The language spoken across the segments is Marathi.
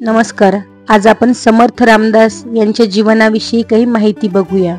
नमस्कार. आज आपण समर्थ रामदास यांच्या जीवनाविषयी काही माहिती बघूया.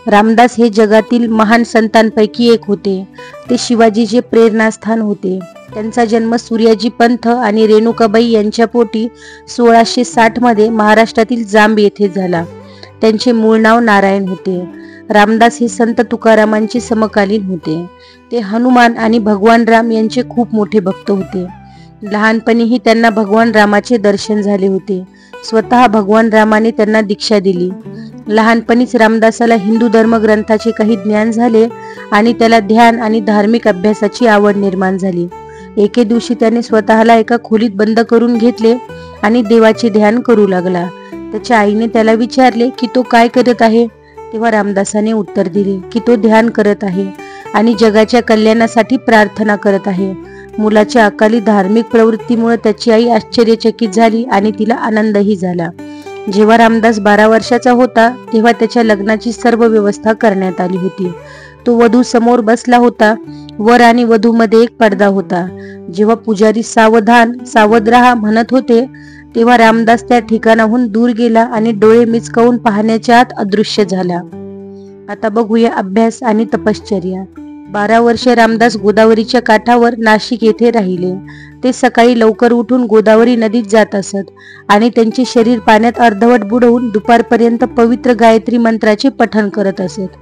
रामदास हे जगातील महान संतांपैकी एक होते. ते शिवाजीचे प्रेरणास्थान होते. त्यांचा जन्म सूर्याजी पंथ आणि रेणुकाबाई यांच्या पोटी 1660 मध्ये महाराष्ट्रातील जांब येथे झाला. त्यांचे मूळ नाव नारायण होते. रामदास हे संत तुकारामांचे समकालीन होते. ते हनुमान आणि भगवान राम यांचे खूप मोठे भक्त होते. लहानपणीही त्यांना भगवान रामाचे दर्शन झाले होते. स्वतः भगवान रामाने त्यांना दीक्षा दिली. लहानपणीच रामदासाला हिंदू धर्मग्रंथाचे काही ज्ञान झाले आणि त्याला ध्यान आणि धार्मिक अभ्यासाची आवड निर्माण झाली. एके दिवशी त्याने स्वतःला एका खोलीत बंद करून घेतले आणि देवाचे ध्यान करू लागला. त्याच्या आईने त्याला विचारले की तो काय करत आहे. तेव्हा रामदासाने उत्तर दिले की तो ध्यान करत आहे आणि जगाच्या कल्याणासाठी प्रार्थना करत आहे. मुलाच्या अकाली धार्मिक प्रवृत्तीमुळे त्याची आई आश्चर्यचकित झाली आणि तिला आनंदही झाला. जेव्हा रामदास 12 वर्षाचा होता तेव्हा त्याच्या लग्नाची सर्व व्यवस्था करण्यात आली होती. तो वधू समोर बसला होता. वर आणि वधू मध्ये एक पडदा होता. जेव्हा पुजारी सावधान सावध राहा म्हणत होते तेव्हा रामदास त्या ठिकाणाहून दूर गेला आणि डोळे मिचकावून पाहण्याच्या आत अदृश्य झाला. आता बघूया अभ्यास आणि तपश्चर्या. 12 वर्षे रामदास गोदावरीच्या काठावर नाशिक येथे राहिले. ते सकाळी लवकर उठून गोदावरी नदीत जात असत आणि त्यांचे शरीर पाण्यात अर्धवट बुडवून दुपारपर्यंत पवित्र गायत्री मंत्राचे पठण करत असत.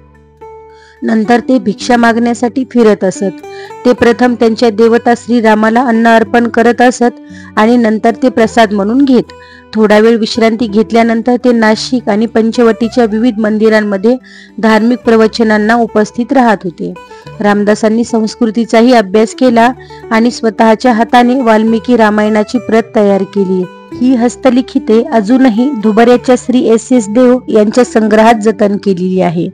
नंतर ते भिक्षा मागण्यासाठी फिरत असत. ते प्रथम त्यांच्या देवता श्री रामाला अन्न अर्पण करत असत आणि नंतर ते प्रसाद म्हणून घेत. थोडा वेळ विश्रांती घेतल्यानंतर ते नाशिक आणि पंचवटीच्या विविध मंदिरांमध्ये धार्मिक प्रवचनांना उपस्थित राहत होते. रामदासांनी संस्कृतीचाही अभ्यास केला आणि स्वतःच्या हाताने वाल्मिकी रामायणाची प्रत तयार केली. ही हस्तलिखिते अजूनही धुबऱ्याच्या श्री एस देव यांच्या संग्रहात जतन केलेली आहे.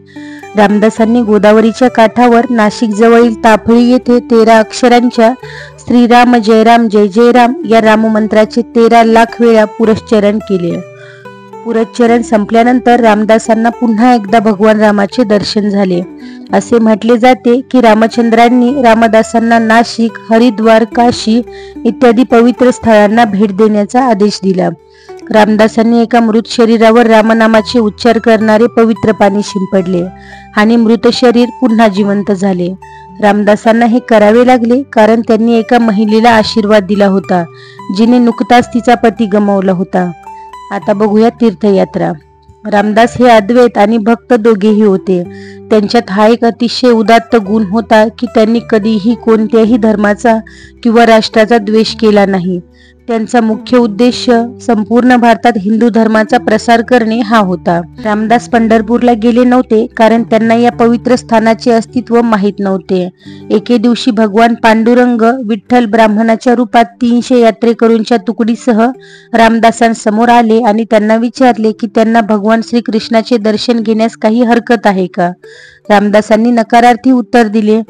रामदासांनी गोदावरीच्या काठावर नाशिक जवळील ताफळी येथे 13 अक्षरांच्या श्रीराम जय राम जय जय राम या राममंत्राचे 13 लाख वेळा पुरश्चरण केले. पुरश्चरण संपल्यानंतर रामदासांना पुन्हा एकदा भगवान रामाचे दर्शन झाले. असे म्हटले जाते की रामचंद्रांनी रामदासांना नाशिक, हरिद्वार, काशी इत्यादी पवित्र स्थळांना भेट देण्याचा आदेश दिला. रामदासांनी एका मृत शरीरावर रामनामाचे उच्चार करणारे पवित्र पाणी शिंपडले आणि मृत शरीर पुन्हा जिवंत झाले. रामदासांना हे करावे लागले कारण त्यांनी एका महिलेला आशीर्वाद दिला होता जिने नुकताच तिचा पती गमावला होता. आता बघूया तीर्थयात्रा. रामदास हे अद्वैत आणि भक्त दोघेही होते. त्यांच्यात हा एक अतिशय उदात्त गुण होता की त्यांनी कधीही कोणत्याही धर्माचा किंवा राष्ट्राचा द्वेष केला नाही. त्यांचा मुख्य उद्देश संपूर्ण भारतात हिंदू धर्माचा प्रसार करणे हा होता. रामदास पंढरपूरला गेले नव्हते कारण त्यांना या पवित्र स्थानाचे अस्तित्व माहीत नव्हते. एके दिवशी भगवान पांडुरंग विठ्ठल ब्राह्मणाच्या रूपात 300 यात्रेकरूंच्या तुकडीसह रामदासांसमोर आले आणि त्यांना विचारले की त्यांना भगवान श्रीकृष्णाचे दर्शन घेण्यास काही हरकत आहे का. रामदासांनी नकारार्थी उत्तर दिले.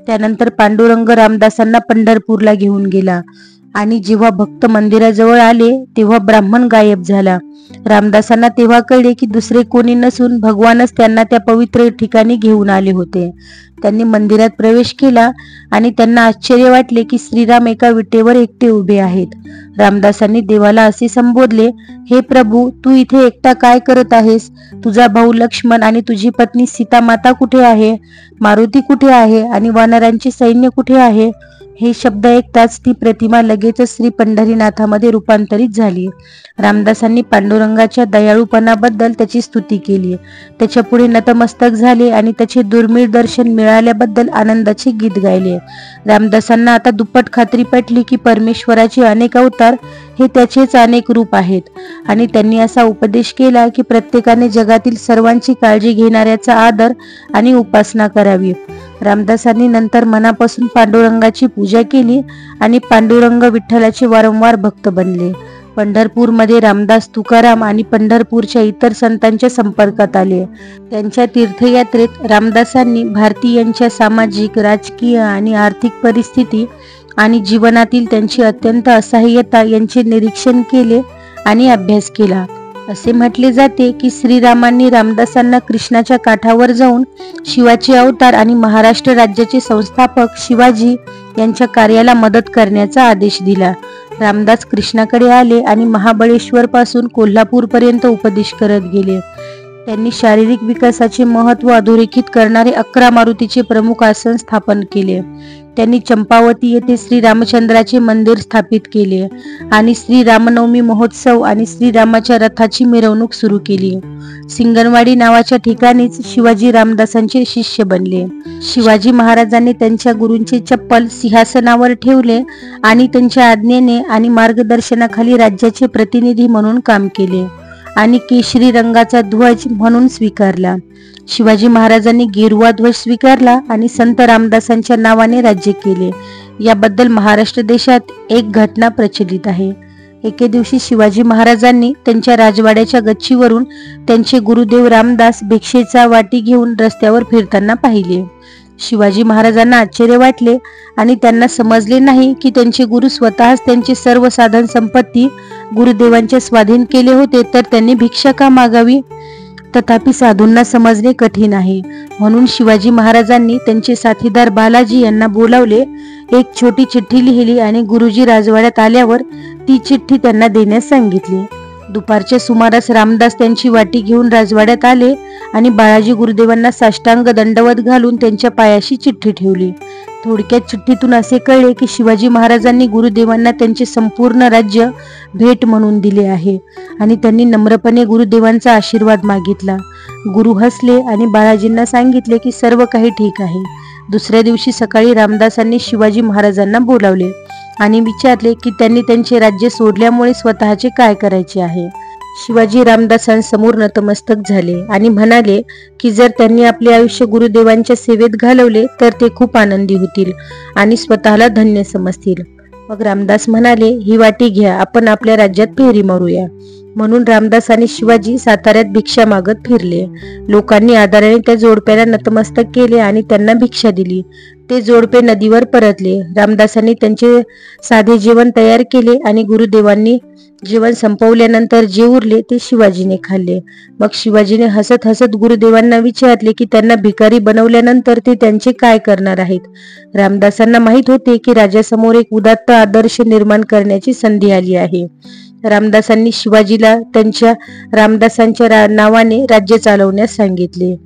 त्यानंतर पांडुरंग रामदासांना पंढरपूरला घेऊन गेला आणि जेव्हा भक्त मंदिराजवळ आले तेव्हा ब्राह्मण गायब झाला. रामदासांना तेव्हा कळले की दुसरे कोणी नसून भगवानच त्यांना त्या पवित्र ठिकाणी घेऊन आले होते. त्यांनी मंदिरात प्रवेश केला आणि त्यांना आश्चर्य वाटले की श्रीराम एका विटेवर एकटे उभे आहेत. रामदासांनी देवाला असे संबोधले, हे प्रभू, तू इथे एकटा काय करत आहेस. तुझा भाऊ लक्ष्मण आणि तुझी पत्नी सीता माता कुठे आहे. मारुती कुठे आहे आणि वानरांचे सैन्य कुठे आहे. हे शब्द ऐकताच ती प्रतिमा लगेचच श्री पंढरीनाथामध्ये रूपांतरित झाली. रामदासांनी पांडुरंगाच्या दयाळूपणाबद्दल त्याची स्तुती केली. त्याच्या पुढे नतमस्तक झाले आणि त्याचे दुर्मिळ दर्शन मिळाल्याबद्दल आनंदाचे गीत गायले. रामदासांना आता दुप्पट खात्री पटली की परमेश्वराचे अनेक अवतार हे त्याचेच अनेक रूप आहेत आणि त्यांनी असा उपदेश केला की प्रत्येकाने जगातील सर्वांची काळजी घेणाऱ्याचा आदर आणि उपासना करावी. रामदासांनी नंतर मनापासून पांडुरंगाची पूजा केली आणि पांडुरंग विठ्ठलाचे वारंवार भक्त बनले. पंढरपूरमध्ये रामदास तुकाराम आणि पंढरपूरच्या इतर संतांच्या संपर्कात आले. त्यांच्या तीर्थयात्रेत रामदासांनी भारतीयांच्या सामाजिक, राजकीय आणि आर्थिक परिस्थिती आणि जीवनातील त्यांची अत्यंत असहाय्यता यांचे निरीक्षण केले आणि अभ्यास केला. असे म्हटले जाते की श्रीरामांनी रामदासांना कृष्णाच्या काठावर जाऊन शिवाचे अवतार आणि महाराष्ट्र राज्याचे संस्थापक शिवाजी यांच्या कार्याला मदत करण्याचा आदेश दिला. रामदास कृष्णाकडे आले आणि महाबळेश्वर पासून कोल्हापूर पर्यंत उपदेश करत गेले. त्यांनी शारीरिक विकासाचे महत्त्व अधोरेखित करणारे 11 मारुतीचे प्रमुख आसन स्थापन केले. त्यांनी चंपावती येथे श्रीरामचंद्राचे मंदिर स्थापित केले आणि श्रीरामनवमी महोत्सव आणि श्रीरामाच्या रथाची मिरवणूक सुरू केली. सिंगणवाडी नावाच्या ठिकाणीच शिवाजी रामदासांचे शिष्य बनले. शिवाजी महाराजांनी त्यांच्या गुरूंचे चप्पल सिंहासनावर ठेवले आणि त्यांच्या आज्ञेने आणि मार्गदर्शनाखाली राज्याचे प्रतिनिधी म्हणून काम केले आणि केशरी रंगाचा ध्वज म्हणून स्वीकारला. शिवाजी महाराजांनी गेरुवा ध्वज स्वीकारला आणि संत रामदासांच्या नावाने राज्य केले. याबद्दल महाराष्ट्र देशात एक घटना प्रचलित आहे. एके दिवशी शिवाजी महाराजांनी त्यांच्या राजवाड्याच्या गच्चीवरून त्यांचे गुरुदेव रामदास भिक्षेचा वाटी घेऊन रस्त्यावर फिरताना पाहिले. शिवाजी महाराजांना आश्चर्य वाटले आणि त्यांना समजले नाही की त्यांचे गुरु स्वतःच त्यांचे सर्व साधन संपत्ती गुरुदेवांच्या स्वाधीन केले होते, तर त्यांनी भिक्षा का मागावी. तथापि साधूंना समजणे कठीण आहे. म्हणून शिवाजी महाराजांनी त्यांचे साथीदार बालाजी यांना बोलावले, एक छोटी चिठ्ठी लिहिली आणि गुरुजी राजवाड्यात आल्यावर ती चिठ्ठी त्यांना देण्यास सांगितली. दुपारच्या सुमारास रामदास त्यांची वाटी घेऊन राजवाड्यात आले आणि बाळाजी गुरुदेवांना साष्टांग दंडवत घालून त्यांच्या पायाशी चिठ्ठी ठेवली. थोडक्यात चिठ्ठीतून असे कळले की शिवाजी महाराजांनी गुरुदेवांना त्यांचे संपूर्ण राज्य भेट म्हणून दिले आहे आणि त्यांनी नम्रपणे गुरुदेवांचा आशीर्वाद मागितला. गुरु हसले आणि बाळाजींना सांगितले की सर्व काही ठीक आहे. दुसऱ्या दिवशी सकाळी रामदासांनी शिवाजी महाराजांना बोलावले आणि विचारले की त्यांनी त्यांचे राज्य सोडल्यामुळे स्वतःचे काय करायचे आहे. शिवाजी रामदासांसमोर नतमस्तक झाले आणि म्हणाले की जर त्यांनी आपले आयुष्य गुरुदेवांच्या सेवेत घालवले तर ते खूप आनंदी होतील आणि स्वतःला धन्य समजतील. मग रामदास म्हणाले, ही वाटी घ्या, आपण आपल्या राज्यात फेरी मारूया. म्हणून रामदास आणि शिवाजी साताऱ्यात भिक्षा मागत फिरले. लोकांनी आदराने त्या जोडप्याला नतमस्तक केले आणि त्यांना भिक्षा दिली. ते जोडपे नदीवर परतले. रामदासांनी त्यांचे साधे जेवण तयार केले आणि गुरुदेवांनी जेवण संपवल्यानंतर जे उरले ते शिवाजीने खाल्ले. मग शिवाजीने हसत हसत गुरुदेवांना विचारले की त्यांना भिकारी बनवल्यानंतर ते त्यांचे काय करणार आहेत. रामदासांना माहित होते की राजासमोर एक उदात्त आदर्श निर्माण करण्याची संधी आली आहे. रामदासांनी शिवाजीला त्यांच्या रामदासांच्या नावाने राज्य चालवण्यास सांगितले.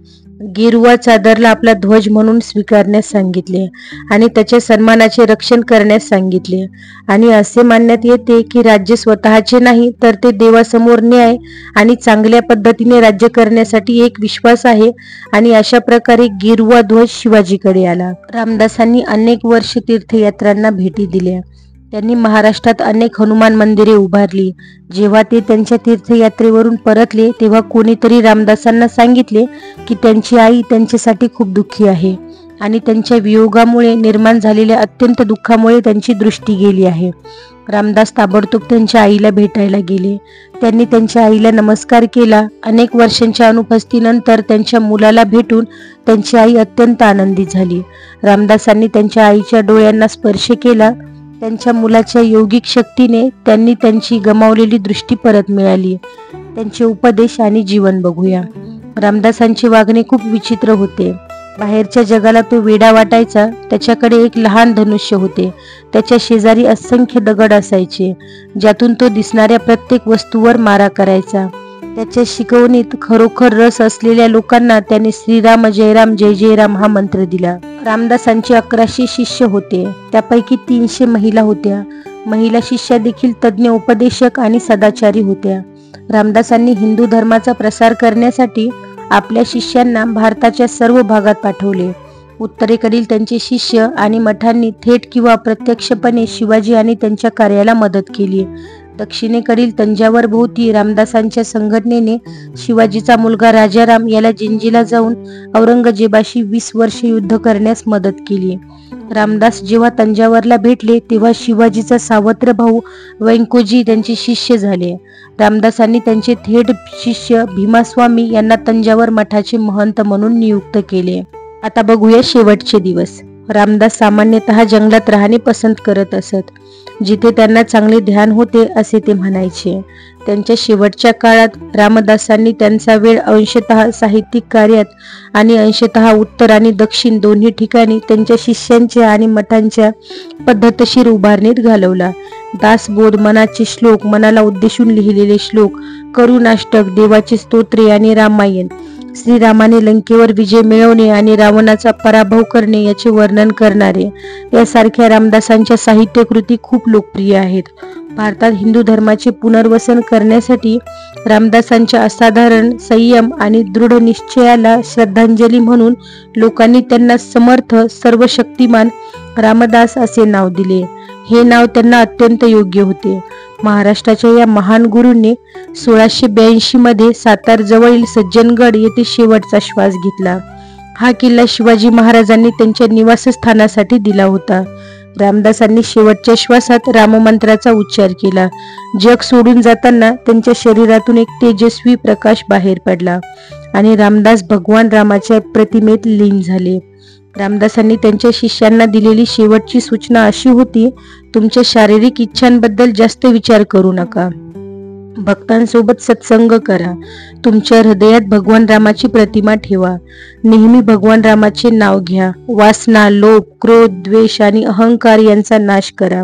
गेरुवा चादरला आपला ध्वज म्हणून स्वीकारण्यास सांगितले आणि त्याच्या सन्मानाचे रक्षण करण्यास सांगितले. आणि असे मानण्यात येते की राज्य स्वतःचे नाही तर ते देवासमोर न्याय आणि चांगल्या पद्धतीने राज्य करण्यासाठी एक विश्वास आहे. आणि अशा प्रकारे गेरुवा ध्वज शिवाजीकडे आला. रामदासांनी अनेक वर्ष तीर्थयात्रांना भेटी दिल्या. त्यांनी महाराष्ट्रात अनेक हनुमान मंदिरे उभारली. जेव्हा ते त्यांच्या तीर्थयात्रेवरून परतले तेव्हा कोणीतरी रामदासांना सांगितले की त्यांची आई त्यांच्यासाठी खूप दुःखी आहे आणि त्यांच्या वियोगामुळे निर्माण झालेल्या अत्यंत दुःखामुळे त्यांची दृष्टी गेली आहे. रामदास ताबडतोब त्यांच्या आईला भेटायला गेले. त्यांनी त्यांच्या आईला नमस्कार केला. अनेक वर्षांच्या अनुपस्थितीनंतर त्यांच्या मुलाला भेटून त्यांची आई अत्यंत आनंदी झाली. रामदासांनी त्यांच्या आईच्या डोळ्यांना स्पर्श केला. त्यांच्या मुलाच्या योगिक शक्तीने त्यांनी त्यांची गमावलेली दृष्टी परत मिळाली. त्यांचे उपदेश आणि जीवन बघूया. रामदासांचे वागणे खूप विचित्र होते. बाहेरच्या जगाला तो वेडा वाटायचा. त्याच्याकडे एक लहान धनुष्य होते. त्याच्या शेजारी असंख्य दगड असायचे ज्यातून तो दिसणाऱ्या प्रत्येक वस्तूवर मारा करायचा. त्याच्या शिकवणीत खरोखर रस असलेल्या लोकांना त्याने श्रीराम जय राम जय जय राम हा मंत्र दिला. रामदासांचे 1100 शिष्य होते. त्यापैकी 300 महिला होत्या. महिला शिष्या देखील तज्ञ उपदेशक आणि सदाचारी होत्या. रामदासांनी हिंदू धर्माचा प्रसार करण्यासाठी आपल्या शिष्यांना भारताच्या सर्व भागात पाठवले. उत्तरेकडील त्यांचे शिष्य आणि मठांनी थेट किंवा अप्रत्यक्षपणे शिवाजी आणि त्यांच्या कार्याला मदत केली. दक्षिणेकडील तंजावर भोवती रामदासांच्या संघटनेने शिवाजीचा मुलगा राजाराम याला जिंजीला जाऊन औरंगजेबाशी 20 वर्षे युद्ध करण्यास मदत केली. रामदास जेव्हा तंजावरला भेटले तेव्हा शिवाजीचा सावत्र भाऊ व्यंकोजी त्यांचे शिष्य झाले. रामदासांनी त्यांचे थेट शिष्य भीमास्वामी यांना तंजावर मठाचे महंत म्हणून नियुक्त केले. आता बघूया शेवटचे दिवस. रामदास सामान्यतः जंगलात राहणे पसंत करत असत. जिथे त्यांना चांगले ध्यान होते असे ते म्हणायचे. त्यांच्या शेवटच्या काळात रामदासांनी त्यांचा वेळ अंशतः साहित्यिक कार्यात आणि अंशतः उत्तर आणि दक्षिण दोन्ही ठिकाणी त्यांच्या शिष्यांच्या आणि मठांच्या पद्धतशीर उभारणीत घालवला. दासबोध, मनाचे श्लोक, मनाला उद्देशून लिहिलेले श्लोक, करुणाष्टक, देवाचे स्तोत्रे आणि रामायण, श्रीरामाने लंकेवर विजय मिळवणे आणि रावणाचा पराभव करणे याचे वर्णन करणारे यासारख्या रामदासांच्या साहित्यकृती खूप लोकप्रिय आहेत. भारतात हिंदू धर्माचे पुनर्वसन करण्यासाठी रामदासांच्या असाधारण संयम आणि दृढ निश्चयाला श्रद्धांजली म्हणून लोकांनी त्यांना समर्थ सर्वशक्तिमान रामदास असे नाव दिले. हे नाव त्यांना अत्यंत योग्य होते. महाराष्ट्राच्या या महान गुरूंनी 1682 मध्ये सातारजवळील सज्जनगड येथे शेवटचा श्वास घेतला. हा किल्ला शिवाजी महाराजांनी त्यांच्या निवासस्थानासाठी दिला होता. रामदासांनी शेवटच्या श्वासात राममंत्राचा उच्चार केला. जग सोडून जाताना त्यांच्या शरीरातून एक तेजस्वी प्रकाश बाहेर पडला आणि रामदास भगवान रामाच्या प्रतिमेत लीन झाले. रामदासांनी त्यांच्या शिष्यांना दिलेली शेवटची सूचना अशी होती, तुमच्या शारीरिक इच्छांबद्दल जास्त विचार करू नका. भक्तांसोबत सत्संग करा. तुमच्या हृदयात भगवान रामाची प्रतिमा ठेवा. नेहमी भगवान रामाचे नाव घ्या. वासना, लोभ, क्रोध, द्वेष आणि अहंकार यांचा नाश करा.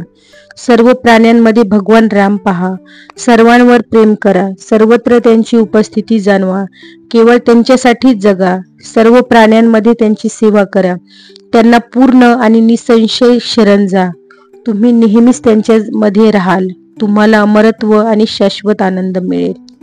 सर्व प्राण्यांमध्ये भगवान राम पहा. सर्वांवर प्रेम करा. सर्वत्र त्यांची उपस्थिती जाणवा. केवळ त्यांच्यासाठीच जगा. सर्व प्राण्यांमध्ये त्यांची सेवा करा. त्यांना पूर्ण आणि निसंशय शरण जा. तुम्ही नेहमीच त्यांच्यामध्ये राहाल. तुम्हाला अमरत्व आणि शाश्वत आनंद मिळेल.